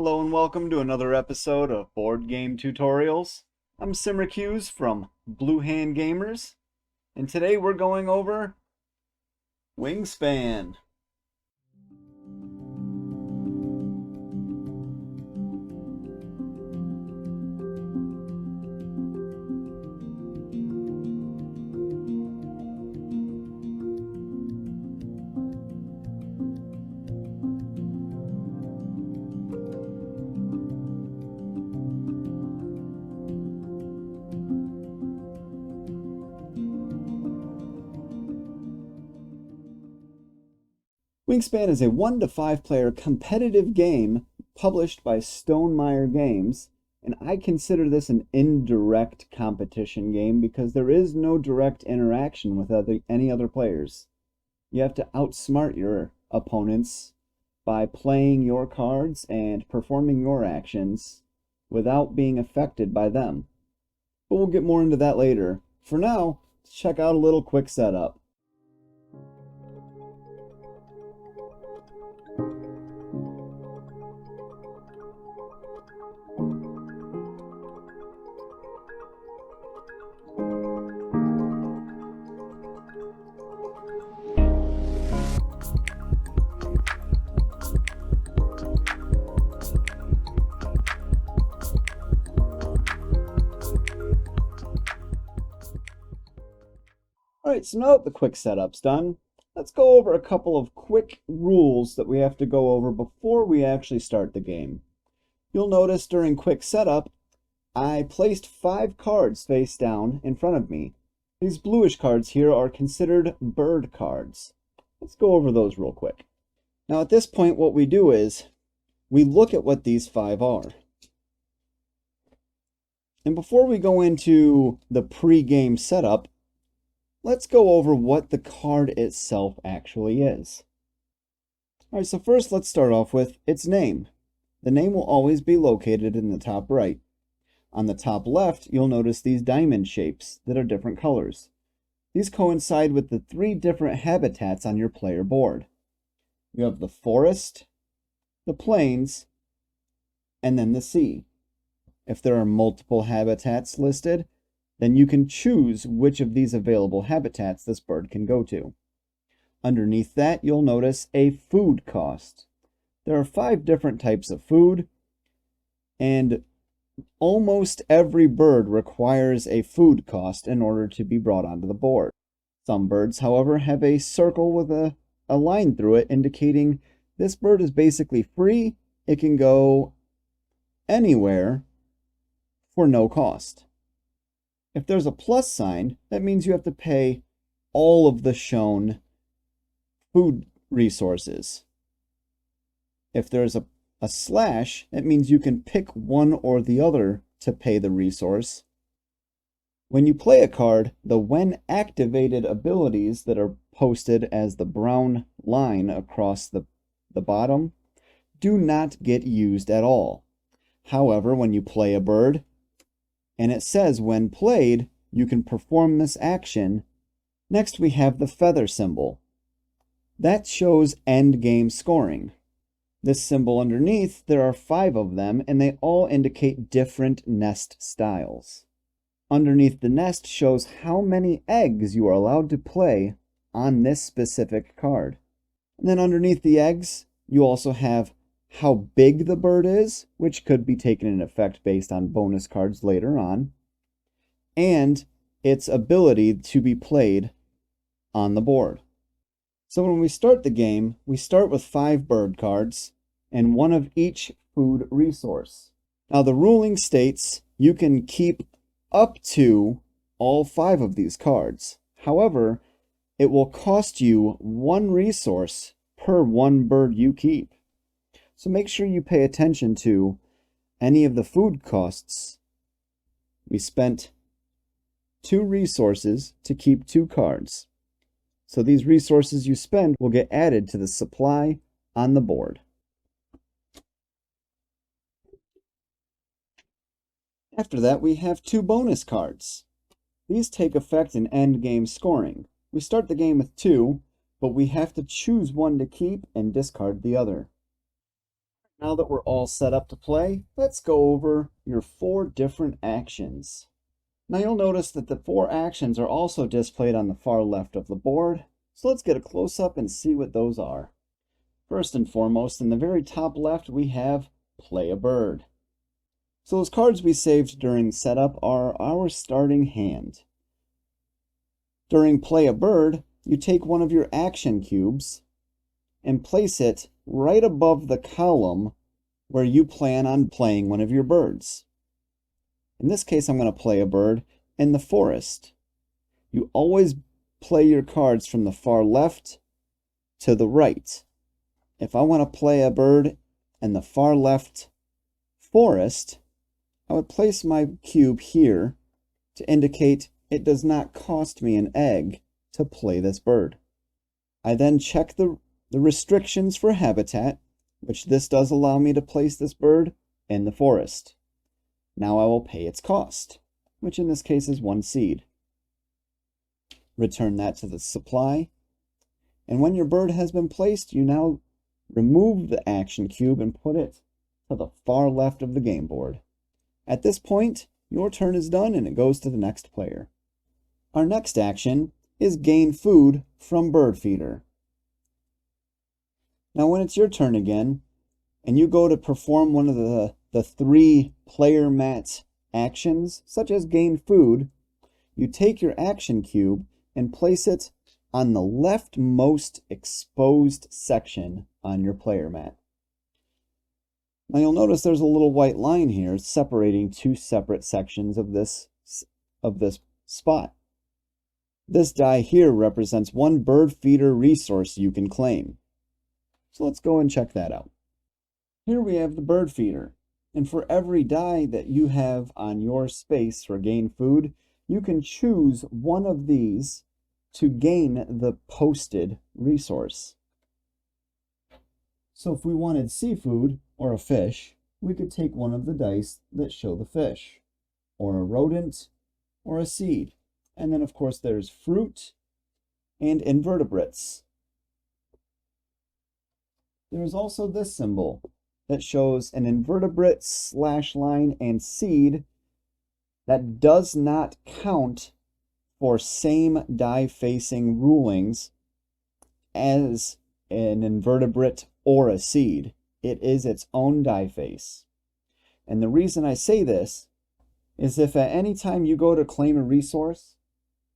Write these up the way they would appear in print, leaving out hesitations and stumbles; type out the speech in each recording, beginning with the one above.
Hello and welcome to another episode of Board Game Tutorials. I'm Cymrych Hughs from Blue Hand Gamers, and today we're going over Wingspan. Wingspan is a 1 to 5 player competitive game published by Stonemaier games, and I consider this an indirect competition game because there is no direct interaction with any other players. You have to outsmart your opponents by playing your cards and performing your actions without being affected by them. But we'll get more into that later. For now, let's check out a little quick setup. Alright, so now that the quick setup's done, let's go over a couple of quick rules that we have to go over before we actually start the game. You'll notice during quick setup, I placed 5 cards face down in front of me. These bluish cards here are considered bird cards. Let's go over those real quick. Now at this point what we do is, we look at what these 5 are. And before we go into the pre-game setup, let's go over what the card itself actually is. Alright, so first let's start off with its name. The name will always be located in the top right. On the top left, you'll notice these diamond shapes that are different colors. These coincide with the 3 different habitats on your player board. You have the forest, the plains, and then the sea. If there are multiple habitats listed, then you can choose which of these available habitats this bird can go to. Underneath that, you'll notice a food cost. There are 5 different types of food, and almost every bird requires a food cost in order to be brought onto the board. Some birds, however, have a circle with a line through it indicating this bird is basically free. It can go anywhere for no cost. If there's a plus sign, that means you have to pay all of the shown food resources. If there's a slash, that means you can pick one or the other to pay the resource. When you play a card, the when activated abilities that are posted as the brown line across the bottom do not get used at all. However, when you play a bird, and it says when played, you can perform this action. Next we have the feather symbol. That shows end game scoring. This symbol underneath, there are 5 of them, and they all indicate different nest styles. Underneath the nest shows how many eggs you are allowed to play on this specific card. And then underneath the eggs, you also have how big the bird is, which could be taken in effect based on bonus cards later on, and its ability to be played on the board. So when we start the game, we start with 5 bird cards and 1 of each food resource. Now the ruling states you can keep up to all 5 of these cards. However, it will cost you 1 resource per 1 bird you keep. So make sure you pay attention to any of the food costs. We spent 2 resources to keep 2 cards. So these resources you spend will get added to the supply on the board. After that, we have 2 bonus cards. These take effect in endgame scoring. We start the game with 2, but we have to choose one to keep and discard the other. Now that we're all set up to play, let's go over your 4 different actions. Now you'll notice that the 4 actions are also displayed on the far left of the board, so let's get a close-up and see what those are. First and foremost, in the very top left, we have Play a Bird. So those cards we saved during setup are our starting hand. During Play a Bird, you take one of your action cubes and place it right above the column where you plan on playing one of your birds. In this case, I'm going to play a bird in the forest. You always play your cards from the far left to the right. If I want to play a bird in the far left forest, I would place my cube here to indicate it does not cost me an egg to play this bird. I then check the restrictions for habitat, which this does allow me to place this bird in the forest. Now I will pay its cost, which in this case is 1 seed. Return that to the supply. And when your bird has been placed, you now remove the action cube and put it to the far left of the game board. At this point, your turn is done and it goes to the next player. Our next action is gain food from bird feeder. Now when it's your turn again, and you go to perform one of the 3 player mat actions, such as gain food, you take your action cube and place it on the leftmost exposed section on your player mat. Now you'll notice there's a little white line here separating 2 separate sections of this spot. This die here represents 1 bird feeder resource you can claim. So let's go and check that out. Here we have the bird feeder, and for every die that you have on your space for gain food, you can choose one of these to gain the posted resource. So if we wanted seafood or a fish, we could take one of the dice that show the fish, or a rodent, or a seed. And then of course there's fruit and invertebrates. There's also this symbol that shows an invertebrate /line and seed that does not count for same die facing rulings as an invertebrate or a seed. It is its own die face. And the reason I say this is if at any time you go to claim a resource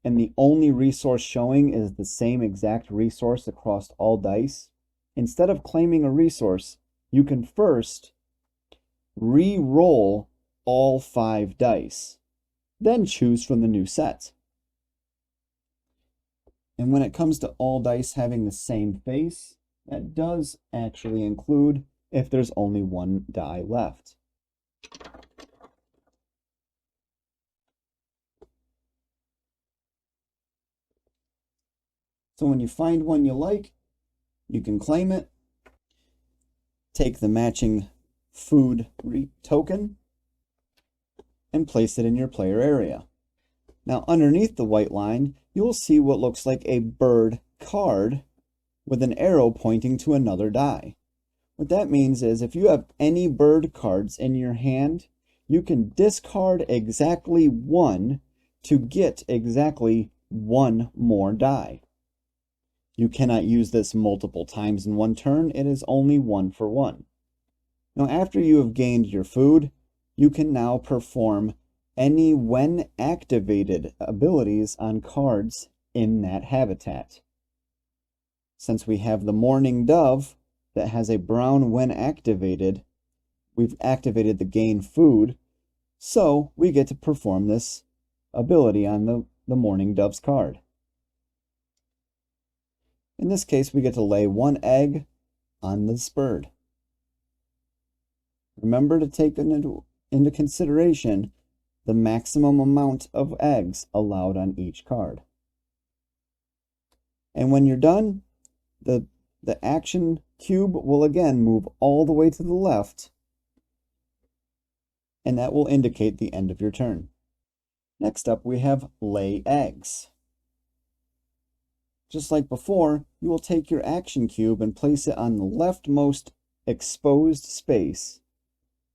and the only resource showing is the same exact resource across all dice, instead of claiming a resource, you can first re-roll all 5 dice, then choose from the new set. And when it comes to all dice having the same face, that does actually include if there's only 1 die left. So when you find one you like, you can claim it, take the matching food token, and place it in your player area. Now underneath the white line, you'll see what looks like a bird card with an arrow pointing to another die. What that means is if you have any bird cards in your hand, you can discard exactly 1 to get exactly 1 more die. You cannot use this multiple times in 1 turn. It is only 1 for 1. Now, after you have gained your food, you can now perform any when activated abilities on cards in that habitat. Since we have the Mourning Dove that has a brown when activated, we've activated the gain food, so we get to perform this ability on the Mourning Dove's card. In this case, we get to lay 1 egg on this bird. Remember to take into consideration the maximum amount of eggs allowed on each card. And when you're done, the action cube will again move all the way to the left, and that will indicate the end of your turn. Next up, we have lay eggs. Just like before, you will take your action cube and place it on the leftmost exposed space,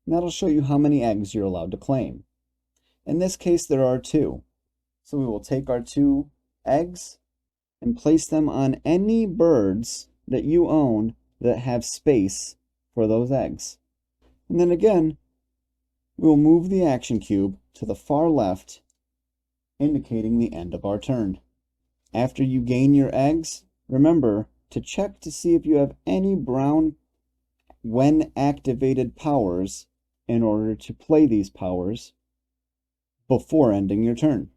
and that'll show you how many eggs you're allowed to claim. In this case, there are 2. So we will take our 2 eggs and place them on any birds that you own that have space for those eggs. And then again, we will move the action cube to the far left, indicating the end of our turn. After you gain your eggs, remember to check to see if you have any brown when activated powers in order to play these powers before ending your turn.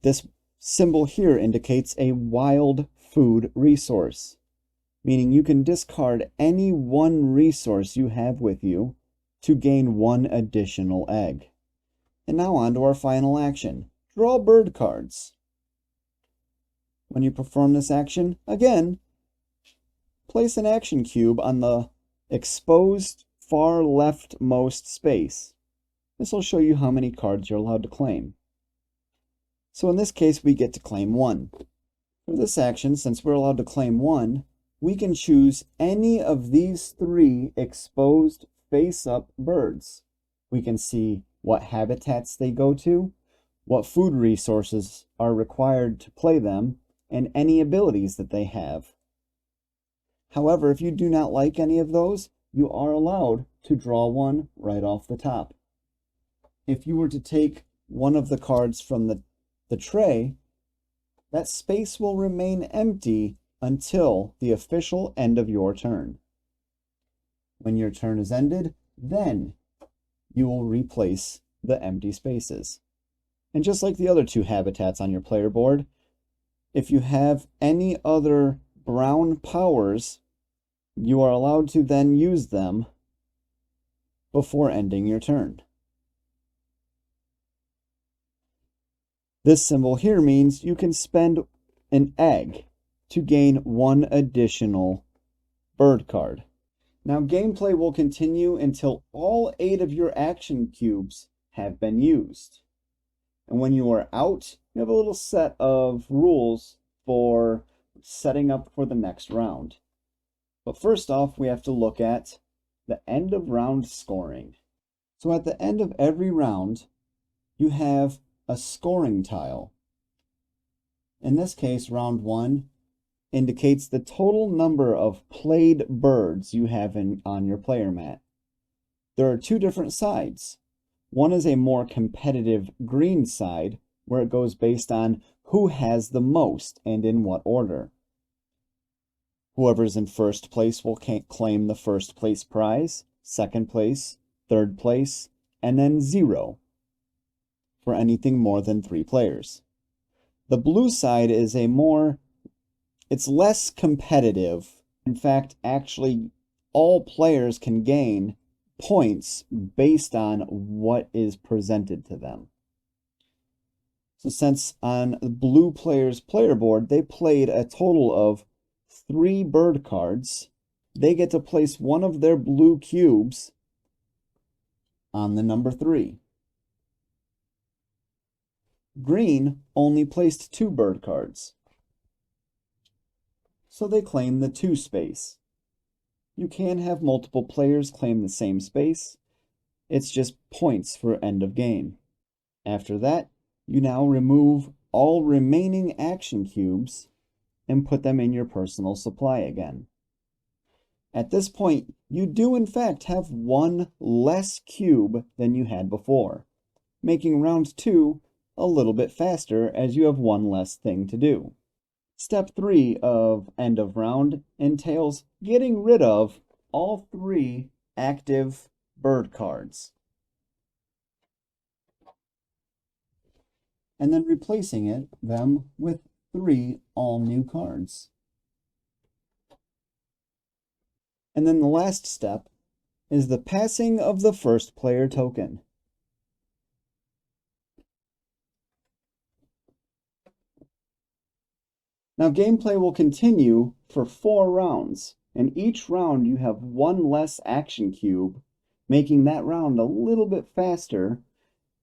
This symbol here indicates a wild food resource, meaning you can discard any one resource you have with you to gain 1 additional egg. And now on to our final action. Draw bird cards. When you perform this action, again, place an action cube on the exposed far leftmost space. This will show you how many cards you're allowed to claim. So in this case, we get to claim 1. For this action, since we're allowed to claim 1, we can choose any of these 3 exposed face-up birds. We can see what habitats they go to, what food resources are required to play them, and any abilities that they have. However, if you do not like any of those, you are allowed to draw 1 right off the top. If you were to take one of the cards from the tray, that space will remain empty until the official end of your turn. When your turn is ended, then you will replace the empty spaces. And just like the other 2 habitats on your player board, if you have any other brown powers, you are allowed to then use them before ending your turn. This symbol here means you can spend an egg to gain 1 additional bird card. Now gameplay will continue until all 8 of your action cubes have been used. And when you are out, you have a little set of rules for setting up for the next round. But first off, we have to look at the end of round scoring. So at the end of every round, you have a scoring tile. In this case, round 1 indicates the total number of played birds you have on your player mat. There are 2 different sides. One is a more competitive green side, where it goes based on who has the most and in what order. Whoever's in first place will claim the first place prize, second place, third place, and then 0 for anything more than 3 players. The blue side is it's less competitive. In fact, actually, all players can gain points based on what is presented to them. So since on the blue player's player board, they played a total of 3 bird cards, they get to place one of their blue cubes on the number 3. Green only placed 2 bird cards, so they claim the 2 space. You can have multiple players claim the same space. It's just points for end of game. After that, you now remove all remaining action cubes and put them in your personal supply again. At this point, you do in fact have 1 less cube than you had before, making round 2 a little bit faster as you have 1 less thing to do. Step 3 of end of round entails getting rid of all 3 active bird cards, and then replacing them with 3 all new cards. And then the last step is the passing of the first player token. Now gameplay will continue for 4 rounds, and each round you have 1 less action cube, making that round a little bit faster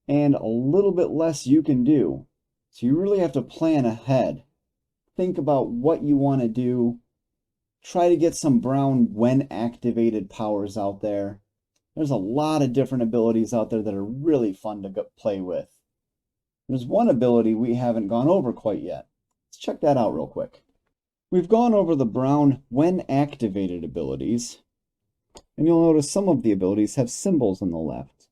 and a little bit less you can do. So you really have to plan ahead. Think about what you want to do, try to get some brown when activated powers out there. There's a lot of different abilities out there that are really fun to play with. There's one ability we haven't gone over quite yet. Let's check that out real quick. We've gone over the brown when activated abilities, and you'll notice some of the abilities have symbols on the left.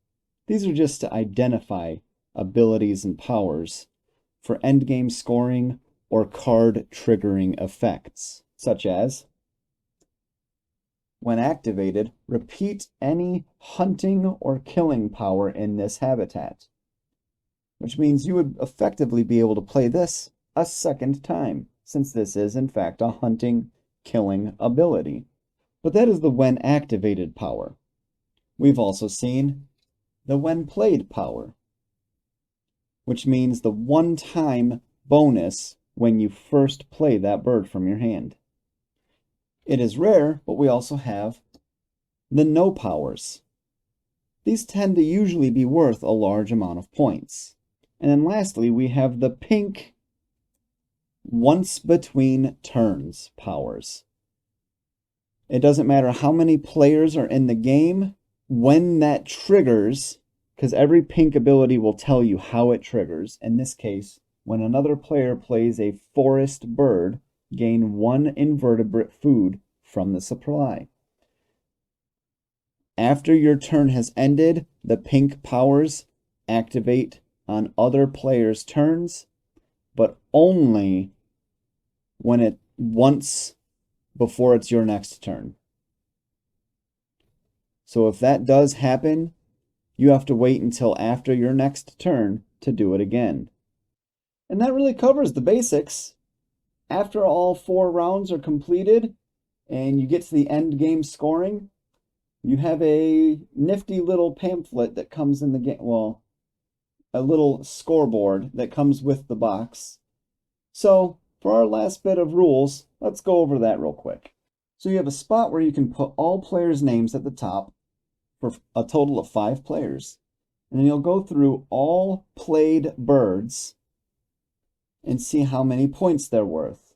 These are just to identify abilities and powers for endgame scoring or card triggering effects, such as, when activated, repeat any hunting or killing power in this habitat, which means you would effectively be able to play this a second time, since this is in fact a hunting, killing ability. But that is the when activated power. We've also seen the when played power, which means the one-time bonus when you first play that bird from your hand. It is rare, but we also have the no powers. These tend to usually be worth a large amount of points. And then lastly, we have the pink once between turns powers. It doesn't matter how many players are in the game, when that triggers, because every pink ability will tell you how it triggers. In this case, when another player plays a forest bird, gain 1 invertebrate food from the supply. After your turn has ended, the pink powers activate on other players' turns, but only when once before it's your next turn. So if that does happen, you have to wait until after your next turn to do it again. And that really covers the basics. After all 4 rounds are completed and you get to the end game scoring, you have a nifty little pamphlet that comes in the game, well, a little scoreboard that comes with the box. So for our last bit of rules, let's go over that real quick. So you have a spot where you can put all players' names at the top for a total of 5 players. And then you'll go through all played birds and see how many points they're worth.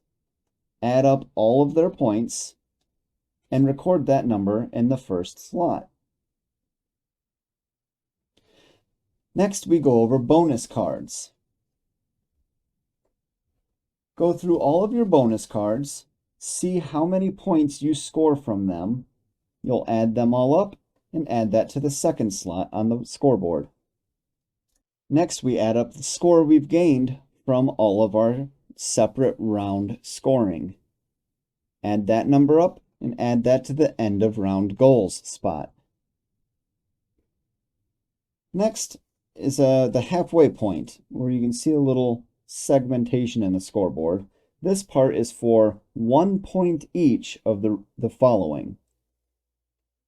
Add up all of their points and record that number in the first slot. Next, we go over bonus cards. Go through all of your bonus cards, see how many points you score from them. You'll add them all up and add that to the second slot on the scoreboard. Next, we add up the score we've gained from all of our separate round scoring. Add that number up and add that to the end of round goals spot. Next is the halfway point, where you can see a little segmentation in the scoreboard. This part is for 1 point each of the following.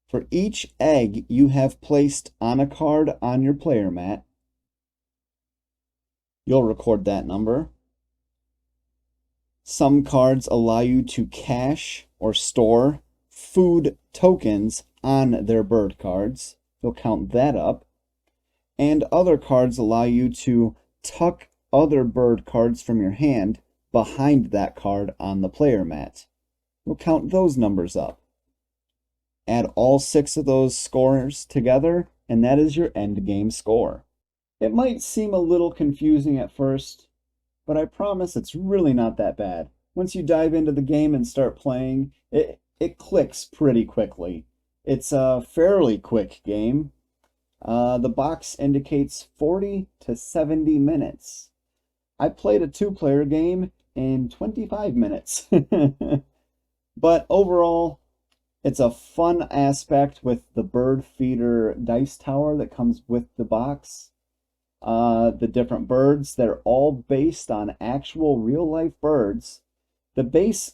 For each egg you have placed on a card on your player mat, you'll record that number. Some cards allow you to cache or store food tokens on their bird cards. You'll count that up. And other cards allow you to tuck other bird cards from your hand behind that card on the player mat. You'll count those numbers up. Add all 6 of those scores together, and that is your end game score. It might seem a little confusing at first, but I promise it's really not that bad. Once you dive into the game and start playing, it clicks pretty quickly. It's a fairly quick game. The box indicates 40 to 70 minutes. I played a 2-player game in 25 minutes. But overall, it's a fun aspect with the bird feeder dice tower that comes with the box. The different birds, they're all based on actual real-life birds. The base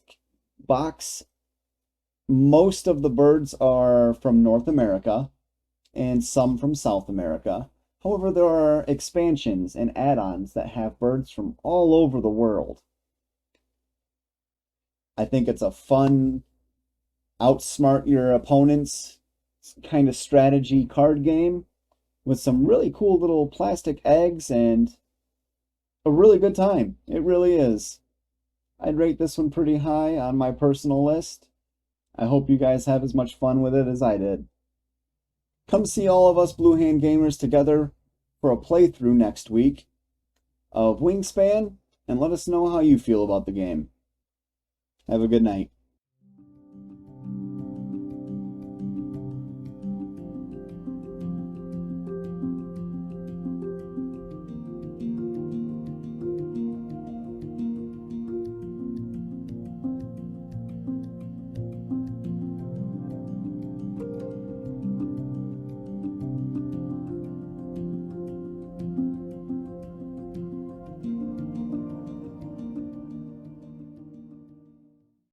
box, most of the birds are from North America and some from South America. However, there are expansions and add-ons that have birds from all over the world. I think it's a fun, outsmart your opponents kind of strategy card game with some really cool little plastic eggs and a really good time. It really is. I'd rate this one pretty high on my personal list. I hope you guys have as much fun with it as I did. Come see all of us Blue Hand Gamers together for a playthrough next week of Wingspan, and let us know how you feel about the game. Have a good night.